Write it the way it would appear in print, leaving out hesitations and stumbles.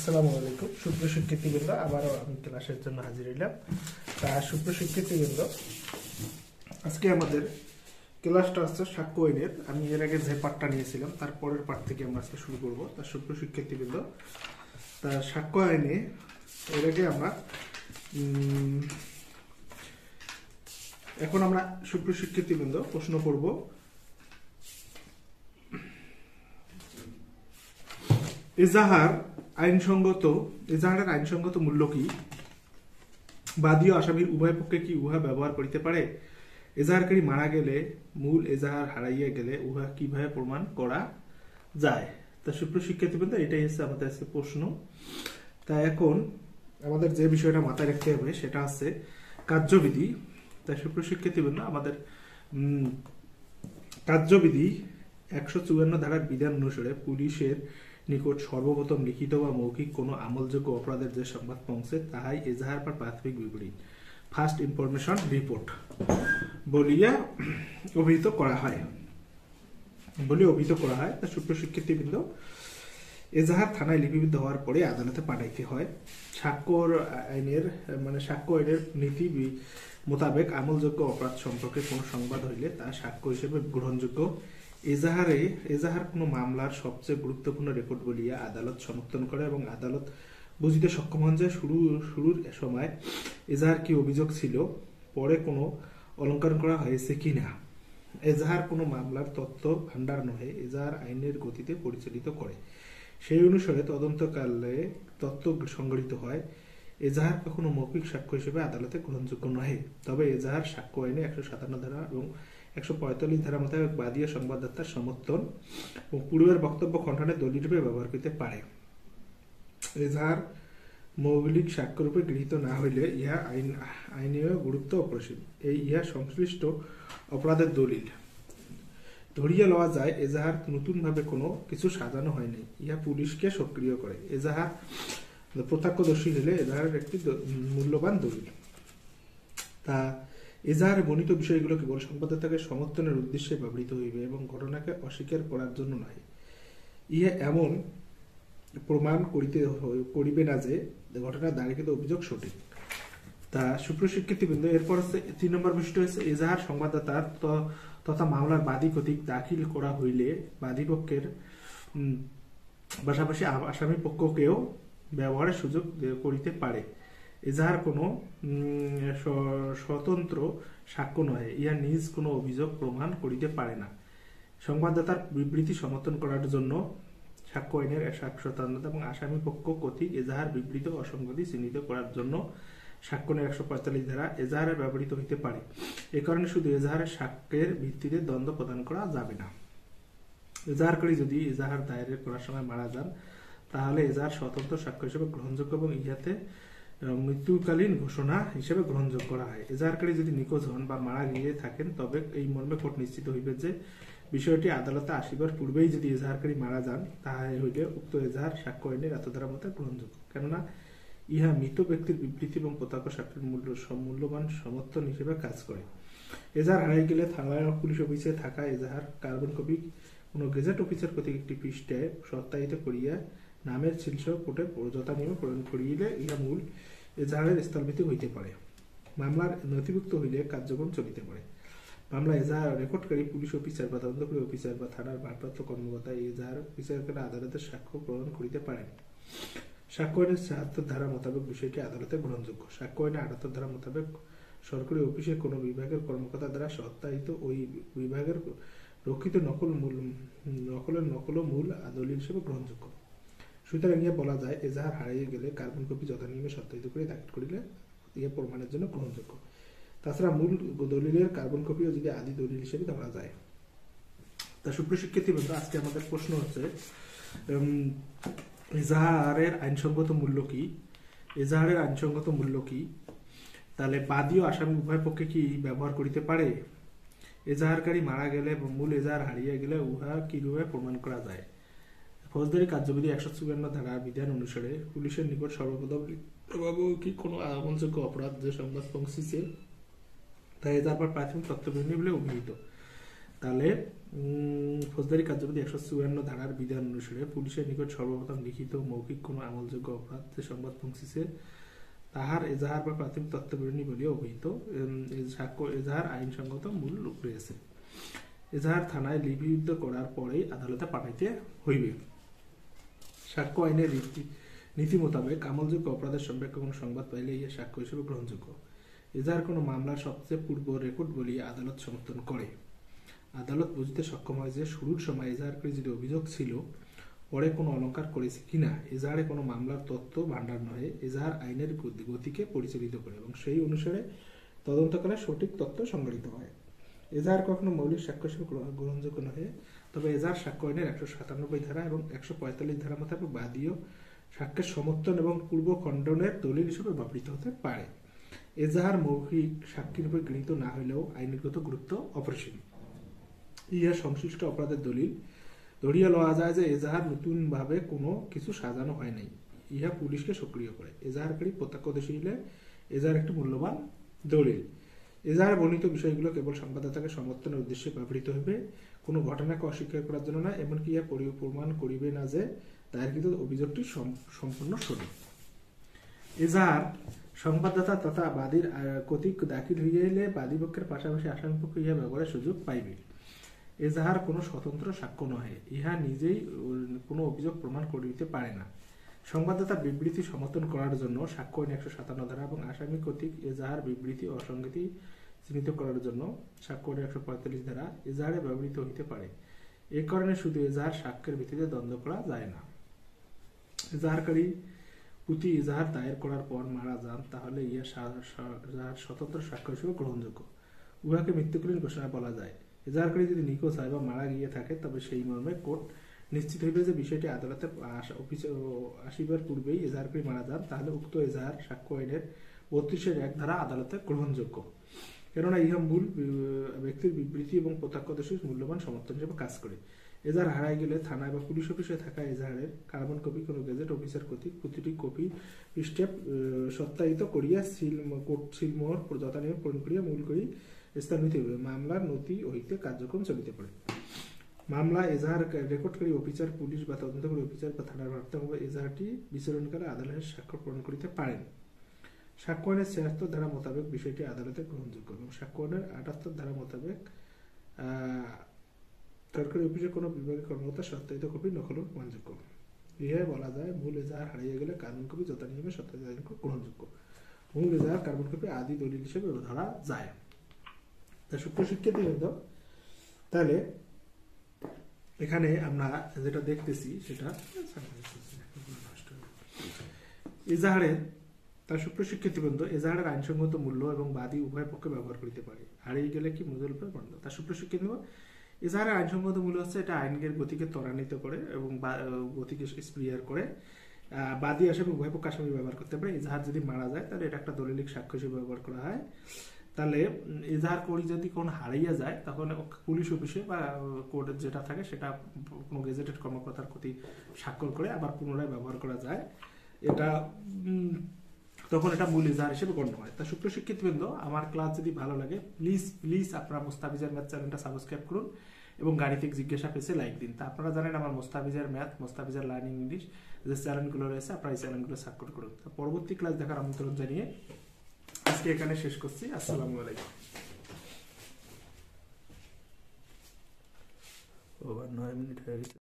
আসসালামু আলাইকুম সুপ্রিয় শিক্ষার্থীবৃন্দ, আবারও আমি ক্লাসের জন্য হাজির হইলাম। তা সুপ্রিয় শিক্ষার্থীবৃন্দ, আজকে আমাদের ক্লাসটা হচ্ছে সাক্ষ্য আইনের। আমি এর আগে যে পাঠটা নিয়েছিলাম তার পরের পাঠ থেকে আমরা আজকে শুরু করব। তা সুপ্রিয় শিক্ষার্থীবৃন্দ, তা সাক্ষ্য আইনে এর আগে আমরা এখন আমরা সুপ্রিয় শিক্ষার্থীবৃন্দ প্রশ্ন করব। এজাহারের আইনসঙ্গত মূল্য কি? বাদী ও আসামির উভয় পক্ষে কি উহা ব্যবহার করিতে পারে? এজাহারকারী মারা গেলে মূল এজাহার হারাইয়া গেলে উহা কিভাবে প্রমাণ করা যায়? তা সুপ্রিয় শিক্ষার্থীবৃন্দ, এটাই হচ্ছে আমাদের আজকে প্রশ্ন। তা এখন আমাদের যে বিষয়টা মাথায় রাখতে হবে সেটা হচ্ছে কার্যবিধি। তাই সুপ্রিয় শিক্ষার্থীবৃন্দ, আমাদের কার্যবিধি 154 ধারার বিধান অনুসারে পুলিশের নিকট সর্বপ্রথম লিখিত বা মৌখিক কোনো আমলযোগ্য অপরাধের যে সংবাদ পৌঁছে তাহাই এজাহার বা প্রাথমিক বিবরী, ফার্স্ট ইনফরমেশন রিপোর্ট বলিয়া অভিহিত করা হয়। তা সুপ্রিয় শিক্ষার্থীবৃন্দ, এজাহার থানায় লিপিবদ্ধ হওয়ার পরে আদালতে পাঠাইতে হয়। সাক্ষ্য আইনের নীতি মোতাবেক আমলযোগ্য অপরাধ সম্পর্কে কোনো সংবাদ হইলে তা সাক্ষ্য হিসেবে গ্রহণযোগ্য। এজাহার কোনো মামলার সবচেয়ে গুরুত্বপূর্ণ রেকর্ড বলিয়া আদালত সমর্থন করে এবং আদালত বুঝিতে সক্ষম হন যে শুরুর সময় এজাহার কি অভিযোগ ছিল, পরে কোনো অলঙ্কার করা হয়েছে কিনা। এজাহার কোনো মামলার তথ্য ভাণ্ডার নহে, এজাহার আইনের গতিতে পরিচালিত করে। সেই অনুসারে তদন্তকালে তথ্য সংগঠিত হয়। এজাহার কখনো মৌখিক সাক্ষ্য হিসেবে আদালতে গ্রহণযোগ্য নহে। তবে এজাহার সাক্ষ্য আইনে 157 ধারা এবং 145 ধারা মোতাবেক বাদী ও সংবাদদাতার সমর্থন ও পূর্বের বক্তব্য খণ্ডনে দলিলরূপে ব্যবহার করতে পারে। এজাহার মৌলিক সাক্ষ্যরূপে গৃহীত না হইলে ইহা আইনীয় গুরুত্ব অপরিসীম। ইহা সংশ্লিষ্ট অপরাধের দলিল ধরিয়া লওয়া যায়। এজাহার নতুন ভাবে কোনো কিছু সাজানো হয় নাই, ইহা পুলিশকে সক্রিয় করে। এজাহার প্রত্যক্ষদর্শী হলে এজাহারের একটি মূল্যবান দলিল। তা এজাহারে বর্ণিত বিষয়গুলো কেবল সংবাদদাতাকে সমর্থনের উদ্দেশ্যে ব্যবহৃত হইবে এবং ঘটনাকে অস্বীকার করার জন্য নয়। ইহা এমন প্রমাণ করিবে না যে ঘটনার দাঁড়িকৃত অভিযোগ সঠিক। তা সুপ্রিয় শিক্ষার্থীবৃন্দ, এরপর হচ্ছে 3 নম্বর বিষয়টি হচ্ছে এজাহার সংবাদদাতার তথা মামলার বাদী কর্তৃক দাখিল করা হইলে বাদী পক্ষের পাশাপাশি আসামি পক্ষকেও ব্যবহারের সুযোগ করিতে পারে। এজাহার কোনো স্বতন্ত্র সাক্ষ্য নয়, ইহা নিজ কোনো অভিযোগ প্রমাণ করিতে পারে না। সংবাদদাতার বিবৃতি সমর্থন করার জন্য সাক্ষ্য আইনের 157 এবং আসামি পক্ষ কর্তৃক এজাহার বিবৃত অসঙ্গতি চিহ্নিত করার জন্য সাক্ষ্য আইনের 145 ধারা এজাহারে ব্যবহৃত হইতে পারে। এ কারণে শুধু এজাহারের সাক্ষ্যের ভিত্তিতে দ্বন্দ্ব প্রদান করা যাবে না। এজাহারকারী যদি এজাহার দায়ের করার সময় মারা যান তাহলে এজাহার স্বতন্ত্র সাক্ষ্য হিসেবে গ্রহণযোগ্য এবং ইহাতে মৃত্যুকালীন ঘোষণা হিসেবে গ্রহণযোগ্য করা হয়। এজাহারকারী যদি নিখোঁজ হন বা মারা গিয়ে থাকেন তবে এই মর্মে কোর্ট নিশ্চিত হইবে যে বিষয়টি আদালতে আসিবার পূর্বেই যদি এজাহারকারী মারা যান তাহলে হইলে উক্ত এজাহার সাক্ষ্য আইনের এত ধারা মতে গ্রহণযোগ্য, কেননা ইহা মৃত ব্যক্তির বিবৃতি এবং প্রত্যক্ষ সাক্ষ্যের মূল্যবান সমর্থন হিসেবে কাজ করে। এজাহার হারাই গেলে থানায় পুলিশ অফিসে থাকা এজাহার কার্বন কপি কোনো গেজেট অফিসার কর্তৃক একটি পৃষ্ঠায় সত্যায়িত করিয়া নামের শীর্ষ কোর্টে যথানিয়মে প্রেরণ করিলে ইহা মূল এজাহারের স্থলভিত্তিক হইতে পারে। মামলার নথিভুক্ত হইলে কার্যক্রম চলিতে পারে। মামলা এজাহার রেকর্ডকারী পুলিশ অফিসার বা তদন্তকারী অফিসার বা থানার ভারপ্রাপ্ত কর্মকর্তা এজাহার অফিসারকে আদালতের সাক্ষ্য প্রদান করিতে পারেন। সাক্ষ্য আইনের 76 ধারা মোতাবেক বিষয়টি আদালতে গ্রহণযোগ্য। সাক্ষ্য আইনের 78 ধারা মোতাবেক সরকারি অফিসে কোনো বিভাগের কর্মকর্তা দ্বারা সত্যায়িত ওই বিভাগের রক্ষিত নকল মূল দলিল হিসেবে গ্রহণযোগ্য। সুতরাং ইয়ে বলা যায় এজাহার হারিয়ে গেলে কার্বন কপি যথানিয়মে সত্যায়িত করে দাখিল করিলে ইয়ে প্রমাণের জন্য গ্রহণযোগ্য। তাছাড়া মূল দলিলের কার্বন কপিও যদি আদি দলিল হিসেবে ধরা যায়। তা সুপ্রিয় শিক্ষার্থীবৃন্দ, আজকে আমাদের প্রশ্ন হচ্ছে এজাহারের আইনসঙ্গত মূল্য কি? এজাহারের আইনসঙ্গত মূল্য কি? তাহলে বাদী ও আসামি উভয় পক্ষে কি ব্যবহার করিতে পারে? এজাহারকারী মারা গেলে এবং মূল এজাহার হারিয়ে গেলে উহা কিভাবে প্রমাণ করা যায়? ফৌজদারি কার্যবিধি 154 ধারার বিধান অনুসারে পুলিশের নিকট সর্বপ্রথম কি কোনো আমলযোগ্য অপরাধ যে সংবাদ পৌঁছেছে তা এজাহার বা প্রাথমিক তথ্য বিবরণী বলে অভিহিত। তাহলে ফৌজদারি কার্যবিধি 154 ধারার বিধান অনুসারে পুলিশের নিকট সর্বপ্রথম লিখিত মৌখিক কোনো আমলযোগ্য অপরাধ যে সংবাদ পৌঁছিছে তাহার এজাহার বা প্রাথমিক তথ্য বিবরণী বলিয়া অভিহিত। সাক্ষ্য এজাহার আইনসঙ্গত মূল রয়েছে। এজাহার থানায় লিপিবদ্ধ করার পরেই আদালতে পাঠাইতে হইবে। সাক্ষ্য আইনের নীতি মোতাবেক আমলযোগ্য অপরাধের সম্পর্কে কোনো সংবাদ পাইলে ইহা সাক্ষ্য হিসেবে গ্রহণযোগ্য। এজাহার কোনো মামলার সবচেয়ে পূর্ব রেকর্ড বলিয়া আদালত সমর্থন করে। আদালত বুঝতে সক্ষম হয় যে শুরুর সময় এজাহারকারী যদি অভিযোগ ছিল পরে কোনো অলঙ্কার করেছে কিনা এজাহারে কোনো মামলার তথ্য ভাণ্ডার নহে, এজাহার আইনের গতিকে পরিচালিত করে এবং সেই অনুসারে তদন্তকালে সঠিক তথ্য সংগঠিত হয়। এজাহার কখনো মৌলিক সাক্ষ্য হিসেবে গ্রহণযোগ্য নহে, তবে এজাহার সাক্ষ্য আইনের 197 ধারা এবং 145 ধারা মোতাবেক বাদীয় সাক্ষ্যের সমর্থন এবং পূর্ব খণ্ডনের দলিল হিসেবে ব্যবহৃত হতে পারে। এজাহার মৌখিক সাক্ষীর উপর গৃহীত না হইলেও আইনগত গুরুত্ব অপরিসীম। ইহা সংশ্লিষ্ট অপরাধের দলিল ধরিয়া লওয়া যায় যে এজাহার নতুন ভাবে কোনো কিছু সাজানো হয় নাই, ইহা পুলিশকে সক্রিয় করে। এজাহারকারী প্রত্যক্ষদর্শী হইলে এজাহার একটি মূল্যবান দলিল। এজাহার বর্ণিত বিষয়গুলো কেবল সংবাদদাতাকে সমর্থনের উদ্দেশ্যে ব্যবহৃত হইবে, কোনো ঘটনাকে অস্বীকার করার জন্য না, এমনকি ইহা প্রমাণ করিবে না যে দায়েরকৃত অভিযোগটি সম্পূর্ণ সঠিক। এজাহার সংবাদদাতা তথা বাদীর কর্তৃক দাখিল হইলে বাদীপক্ষের পাশাপাশি আসামিপক্ষ ইহা ব্যবহারের সুযোগ পাইবে। এজাহার কোনো স্বতন্ত্র সাক্ষ্য নহে, ইহা নিজেই কোনো অভিযোগ প্রমাণ করিতে পারে না। সংবাদদাতার বিবৃতি সমর্থন করার জন্য সাক্ষ্য আইন 157 ধারা এবং আসামি কর্তৃক এজাহার বিবৃতি অসঙ্গতি চিহ্নিত করার জন্য সাক্ষ্য আইন 145 ধারা এজাহারে ব্যবহৃত হইতে পারে। এ কারণে শুধু এজাহার সাক্ষ্যের ভিত্তিতে দ্বন্দ্ব করা যায় না। এজাহারকারী প্রতি এজাহার দায়ের করার পর মারা যান তাহলে ইহা স্বতন্ত্র সাক্ষ্য হিসেবে গ্রহণযোগ্য, উহাকে মৃত্যুকালীন ঘোষণা বলা যায়। এজাহারকারী যদি নিখোঁজ হয় বা মারা গিয়ে থাকে তবে সেই মর্মে কোর্ট নিশ্চিত হইবে যে বিষয়টি আদালতে আসিবার পূর্বেই এজাহারকারী মারা যান, তাহলে উক্ত এজাহার সাক্ষ্য আইনের 32-1 ধারা আদালতে গ্রহণযোগ্য, কেননা ইহা মূল ব্যক্তির বিবৃতি এবং প্রত্যক্ষদর্শীর মূল্যবান সমর্থন হিসেবে কাজ করে। এজাহার হারাই গেলে থানায় বা পুলিশ অফিসে থাকা এজাহারের কার্বন কপি কোনো গেজেট অফিসার কর্তৃক প্রতিটি কপি স্টেপ সত্যায়িত করিয়া সিলমোহর যথানিয়ম পূরণ করিয়া মূল করি স্থানিত হইবে। মামলার নথি হইতে কার্যক্রম চলিতে পারে। মামলা এজাহার রেকর্ডকারী অফিসার, পুলিশ বা তদন্তকারী অফিসার বা থানার ভারপ্রাপ্ত এজাহারটি বিচরণকালে আদালতের স্বাক্ষর প্রদান করিতে পারেন। সাক্ষ্য আইনের 76 ধারা মোতাবেক বিষয়টি আদালতে গ্রহণযোগ্য এবং সাক্ষ্য আইনের 78 ধারা মোতাবেক সরকারি অফিসে কোনো বিভাগীয় কর্মকর্তা সত্যায়িত কপি নকল প্রমাণযোগ্য। ইহাই বলা যায় মূল এজাহার হারিয়ে গেলে কার্বন কপি যথানিয়মে সত্যায়িত গ্রহণযোগ্য। মূল এজাহার কার্বন কপি আদি দলিল হিসেবে ধরা যায়। তা সুপ্রশিক্ষিত তাহলে এখানে আমরা যেটা দেখতেছি সেটা এজাহারের তার সুপ্রশিক্ষিত বন্ধ এজাহারের আইনসঙ্গত মূল্য এবং বাদী উভয় পক্ষে ব্যবহার করিতে পারে। হারিয়ে গেলে কি মূল্য বন্ধ তার সুপ্রশিক্ষিত এজাহারের আইনসঙ্গত মূল্য হচ্ছে এটা আইনের গতিকে ত্বরান্বিত করে এবং গতিকে স্প্রিয়ার করে। বাদী আসামি উভয় পক্ষ আসামি ব্যবহার করতে পারে। এজাহার যদি মারা যায় তাহলে এটা একটা দলিলিক সাক্ষ্য হিসেবে ব্যবহার করা হয়। তাহলে এজাহার করি যদি কোন হারাইয়া যায় তখন পুলিশ অফিসে বা কোর্টে যেটা থাকে সেটা কোনো গেজেটেড কর্মকর্তার প্রতি স্বাক্ষর করে আবার পুনরায় ব্যবহার করা যায়। এটা তখন এটা মূল এজাহার হিসেবে গণ্য হয়। তা সুপ্রশিক্ষিত বৃন্দ, আমার ক্লাস যদি ভালো লাগে প্লিজ আপনারা মোস্তাফিজার ম্যাথ চ্যানেলটা সাবস্ক্রাইব করুন এবং গাণিতিক জিজ্ঞাসা পেজে লাইক দিন। তা আপনারা জানেন আমার Mostafizar math, Mostafizar learning English যে চ্যানেলগুলো রয়েছে আপনারা এই চ্যানেলগুলো সাবস্ক্রাইব করুন। তা পরবর্তী ক্লাস দেখার আমন্ত্রণ জানিয়ে আজকে এখানে শেষ করছি। আসসালামু আলাইকুম। 9 মিনিট হয়ে গেছে।